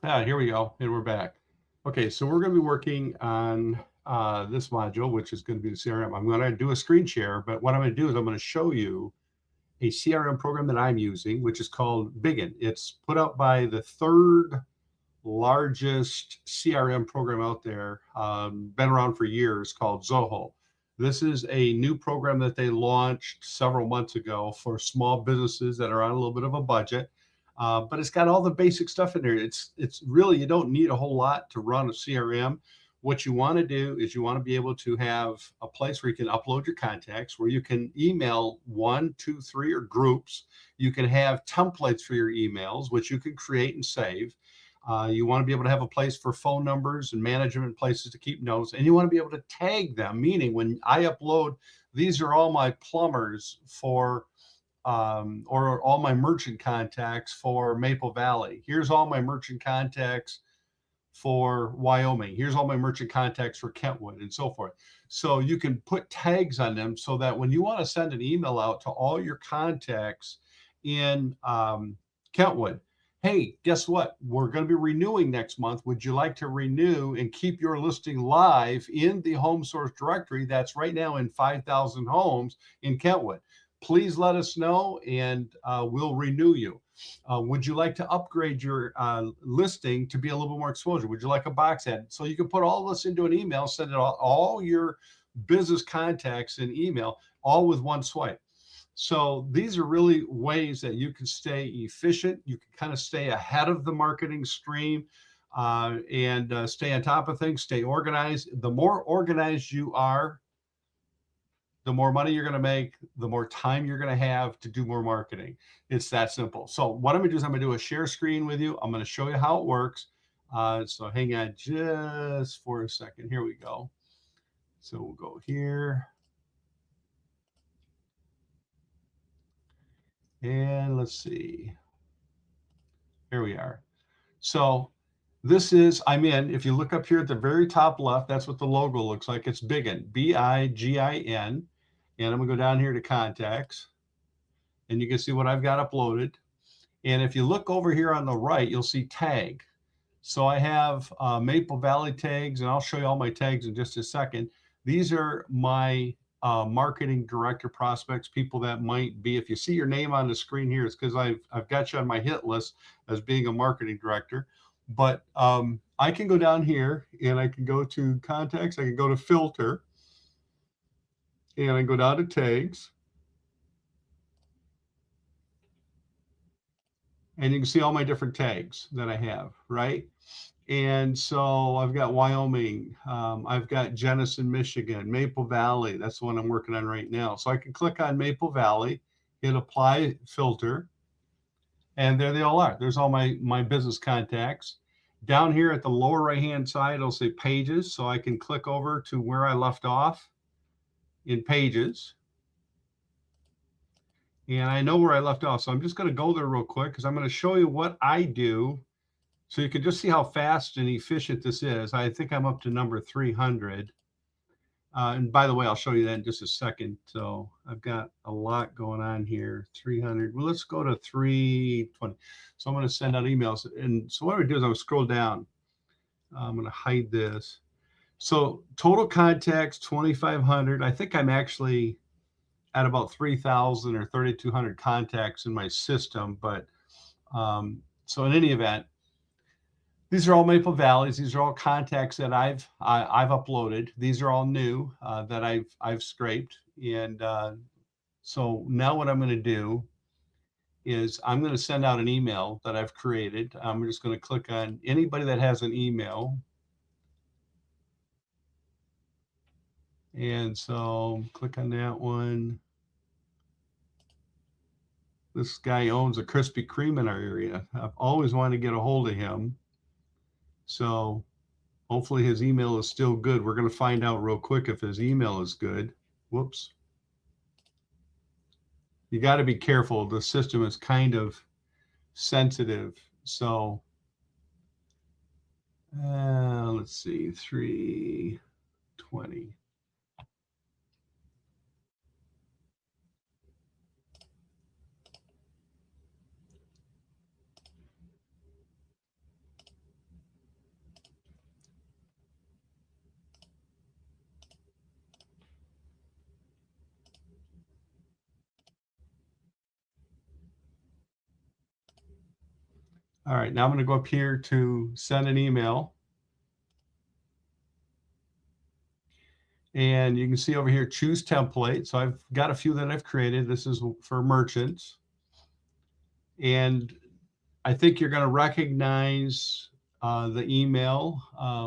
Here we go, and we're back. Okay, so we're going to be working on this module, which is going to be the CRM. I'm going to do a screen share, but what I'm going to do is I'm going to show you a CRM program that I'm using, which is called Biggin. It's put out by the third largest CRM program out there, been around for years, called Zoho. This is a new program that they launched several months ago for small businesses that are on a little bit of a budget. But it's got all the basic stuff in there. It's really, you don't need a whole lot to run a CRM. What you want to do is you want to be able to have a place where you can upload your contacts, where you can email 1, 2, 3, or groups. You can have templates for your emails, which you can create and save. You want to be able to have a place for phone numbers and management places to keep notes. And you want to be able to tag them, meaning when I upload, these are all my plumbers for or all my merchant contacts for Maple Valley. Here's all my merchant contacts for Wyoming. Here's all my merchant contacts for Kentwood, and so forth. So you can put tags on them so that when you want to send an email out to all your contacts in Kentwood, hey, guess what? We're going to be renewing next month. Would you like to renew and keep your listing live in the home source directory that's right now in 5,000 homes in Kentwood? Please let us know, and we'll renew you. Would you like to upgrade your listing to be a little bit more exposure? Would you like a box ad? So you can put all this into an email, send it all your business contacts in email, all with one swipe. So these are really ways that you can stay efficient. You can kind of stay ahead of the marketing stream and stay on top of things, stay organized. The more organized you are, the more money you're going to make, the more time you're going to have to do more marketing. It's that simple. So what I'm going to do is I'm going to do a share screen with you. I'm going to show you how it works. So hang on just for a second. Here we go. So we'll go here. And let's see. Here we are. So this is, I'm in. If you look up here at the very top left, that's what the logo looks like. It's Biggin, Bigin. And I'm going to go down here to contacts. And you can see what I've got uploaded. And if you look over here on the right, you'll see tag. So I have Maple Valley tags, and I'll show you all my tags in just a second. These are my marketing director prospects, people that might be, if you see your name on the screen here, it's because I've got you on my hit list as being a marketing director. But I can go down here and I can go to contacts, I can go to filter, and I go down to tags. And you can see all my different tags that I have, right? And so I've got Wyoming, I've got Jenison, Michigan, Maple Valley. That's the one I'm working on right now. So I can click on Maple Valley, hit apply filter, and there they all are. There's all my business contacts. Down here at the lower right-hand side, it'll say pages. So I can click over to where I left off in pages. And I know where I left off. So I'm just going to go there real quick because I'm going to show you what I do. So you can just see how fast and efficient this is. I think I'm up to number 300. And by the way, I'll show you that in just a second. So I've got a lot going on here. 300. Well, let's go to 320. So I'm going to send out emails. And so what I'm going to do is I'm going to scroll down. I'm going to hide this. So total contacts, 2,500. I think I'm actually at about 3,000 or 3,200 contacts in my system. But so in any event, these are all Maple Valleys. These are all contacts that I've uploaded. These are all new that I've scraped. And so now what I'm going to do is I'm going to send out an email that I've created. I'm just going to click on anybody that has an email. And so click on that one. This guy owns a Krispy Kreme in our area. I've always wanted to get a hold of him. So hopefully his email is still good. We're going to find out real quick if his email is good. Whoops. You got to be careful. The system is kind of sensitive. So let's see, 320. All right, now I'm going to go up here to send an email. And you can see over here, choose template. So I've got a few that I've created. This is for merchants. And I think you're going to recognize the email.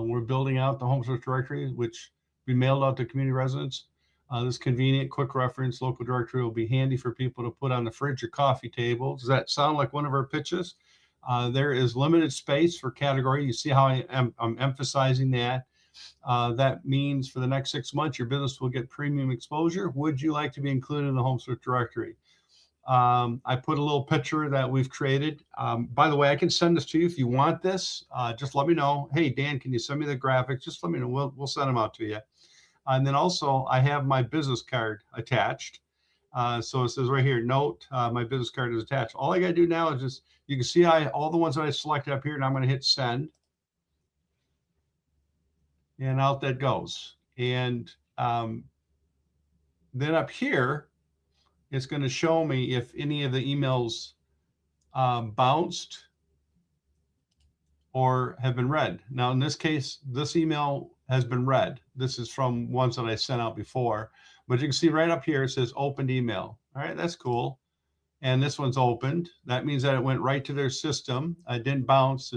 We're building out the home source directory, which we mailed out to community residents. This convenient, quick reference local directory will be handy for people to put on the fridge or coffee table. Does that sound like one of our pitches? There is limited space for category. You see how I'm emphasizing that. That means for the next 6 months, your business will get premium exposure. Would you like to be included in the home source directory? I put a little picture that we've created. By the way, I can send this to you if you want this. Just let me know. Hey, Dan, can you send me the graphics? Just let me know. We'll send them out to you. And then also, I have my business card attached. So it says right here, note, my business card is attached. All I got to do now is just, you can see all the ones that I selected up here, and I'm going to hit send. And out that goes. And then up here, it's going to show me if any of the emails bounced or have been read. Now, in this case, this email has been read. This is from ones that I sent out before. But you can see right up here, it says opened email. All right, that's cool. And this one's opened. That means that it went right to their system. It didn't bounce.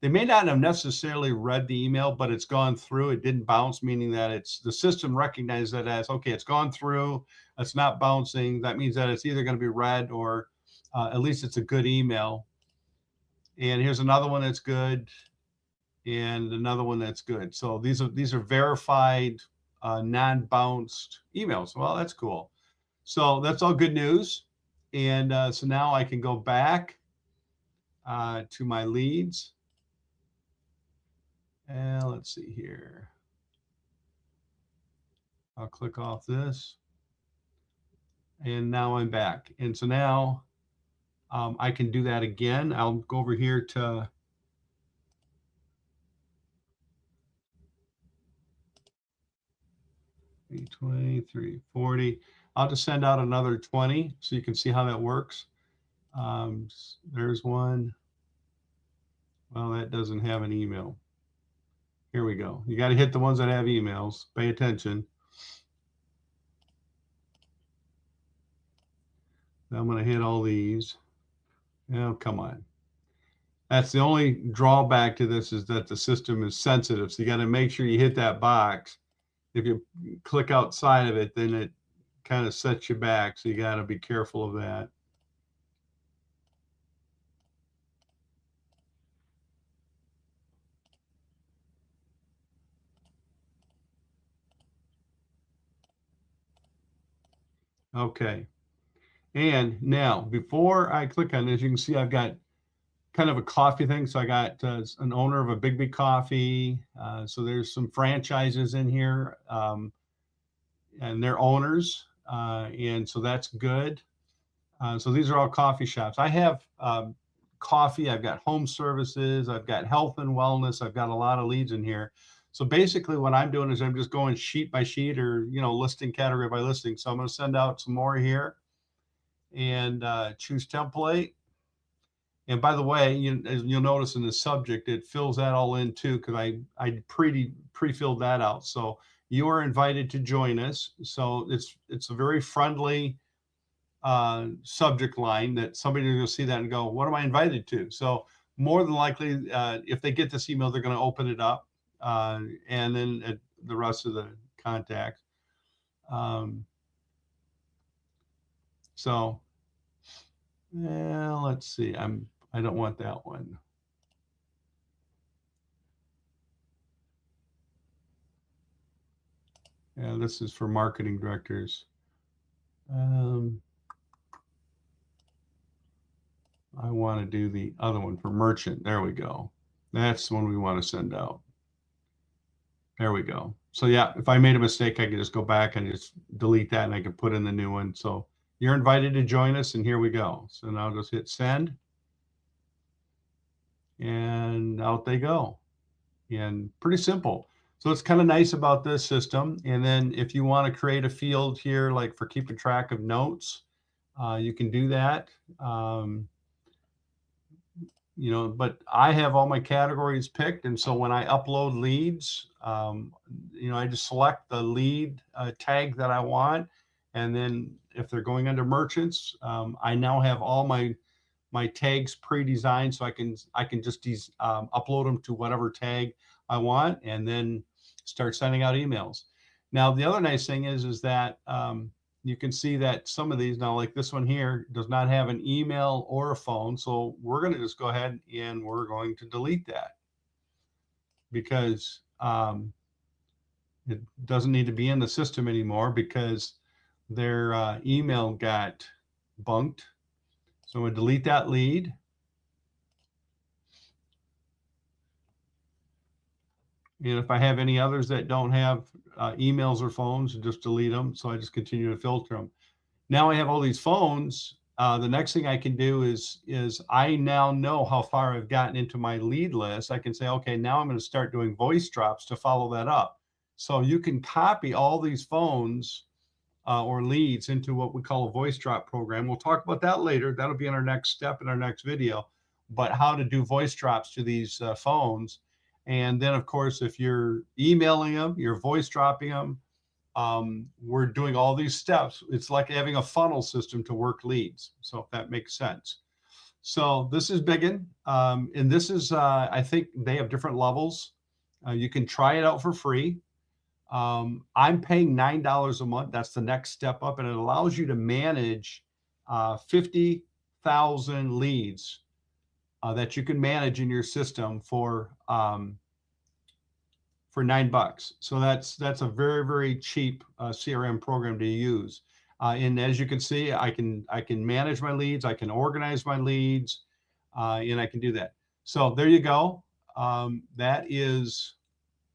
They may not have necessarily read the email, but it's gone through. It didn't bounce, meaning that the system recognized that as, okay, it's gone through. It's not bouncing. That means that it's either going to be read or at least it's a good email. And here's another one that's good, and another one that's good. So these are verified, non-bounced emails. Well, that's cool. So that's all good news. And so now I can go back to my leads. And let's see here. I'll click off this. And now I'm back. And so now I can do that again. I'll go over here to $320, $340. I'll just send out another 20 so you can see how that works. There's one. Well, that doesn't have an email. Here we go. You got to hit the ones that have emails. Pay attention. Now I'm going to hit all these. Oh, come on. That's the only drawback to this, is that the system is sensitive. So you got to make sure you hit that box. If you click outside of it, then it kind of sets you back. So you got to be careful of that. Okay. And now, before I click on this, you can see I've got kind of a coffee thing. So I got an owner of a Big Coffee. So there's some franchises in here, and they're owners. And so that's good. So these are all coffee shops. I have coffee. I've got home services. I've got health and wellness. I've got a lot of leads in here. So basically what I'm doing is I'm just going sheet by sheet, or, listing category by listing. So I'm going to send out some more here and choose template. And by the way, you'll notice in the subject, it fills that all in too, because I pre-filled that out. So you are invited to join us. So it's a very friendly subject line that somebody will see that and go, what am I invited to? So more than likely, if they get this email, they're going to open it up, and then the rest of the contacts. So let's see. I don't want that one. Yeah, this is for marketing directors. I want to do the other one for merchant. There we go. That's the one we want to send out. There we go. So yeah, if I made a mistake, I can just go back and just delete that, and I can put in the new one. So you're invited to join us, and here we go. So now I'll just hit send, and out they go. And pretty simple. So it's kind of nice about this system. And then if you want to create a field here, like for keeping track of notes, you can do that. you know, but I have all my categories picked. And so when I upload leads, you know, I just select the lead tag that I want. And then if they're going under merchants, I now have all my tags pre-designed, so I can just upload them to whatever tag I want, and then start sending out emails. Now, the other nice thing is that you can see that some of these now, like this one here, does not have an email or a phone. So we're going to just go ahead and we're going to delete that because it doesn't need to be in the system anymore because their email got bunked. So I'm going to delete that lead. And if I have any others that don't have emails or phones, just delete them. So I just continue to filter them. Now I have all these phones. The next thing I can do is I now know how far I've gotten into my lead list. I can say, okay, now I'm going to start doing voice drops to follow that up. So you can copy all these phones or leads into what we call a voice drop program. We'll talk about that later. That'll be in our next step in our next video, but how to do voice drops to these phones. And then, of course, if you're emailing them, you're voice dropping them, we're doing all these steps. It's like having a funnel system to work leads. So if that makes sense. So this is Biggin. And this is, I think they have different levels. You can try it out for free. I'm paying $9 a month. That's the next step up, and it allows you to manage 50,000 leads that you can manage in your system for $9. So that's a very, very cheap CRM program to use. And as you can see, I can manage my leads, I can organize my leads, and I can do that. So there you go. That is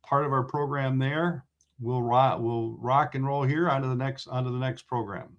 part of our program there. We'll rock and roll here onto the next program.